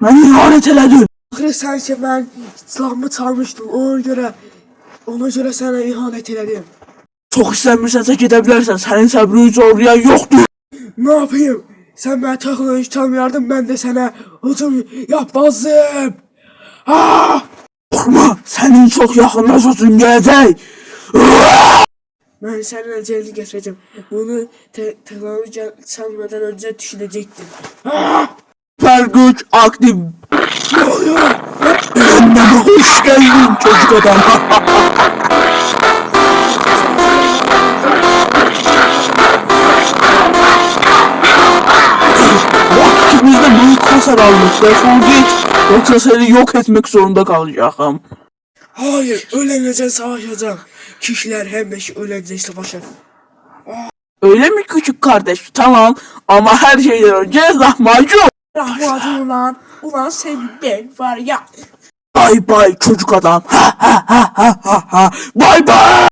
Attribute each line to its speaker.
Speaker 1: Məni ihanet elədin.
Speaker 2: Axırı sən ki mən silahımı çalmışdın, ona görə sənə ihanet elədim.
Speaker 1: Çox istəmirsənsə gedə bilərsən, sənin səbrini zorlayan yoxdur.
Speaker 2: Ne yapayım? Sen bana teknoloji çalmayardın, ben de sana hücum yapmazdım.
Speaker 1: Qorxma, sənin çox yaxında sözün gələcək.
Speaker 2: Ben seninle celini getireceğim. Bunu teknoloji çalmadan önce düşünecektim.
Speaker 1: Süper güç aktif.
Speaker 2: Ne oluyor?
Speaker 1: Yanıma hoş geldin çocuk adam. Vaktimizde büyük hasar aldık. Defol git. Yoksa seni yok etmek zorunda kalacağım.
Speaker 2: Hayır, ölenece savaşacağım. Kişiler hem beşi ölenece savaşır.
Speaker 1: Öyle mi küçük kardeş? Tamam. Ama her şeyden önce lahmacun.
Speaker 2: Rahmadın ulan sen ben var ya.
Speaker 1: Bay bay çocuk adam. Ha ha ha ha ha ha. Bay bay.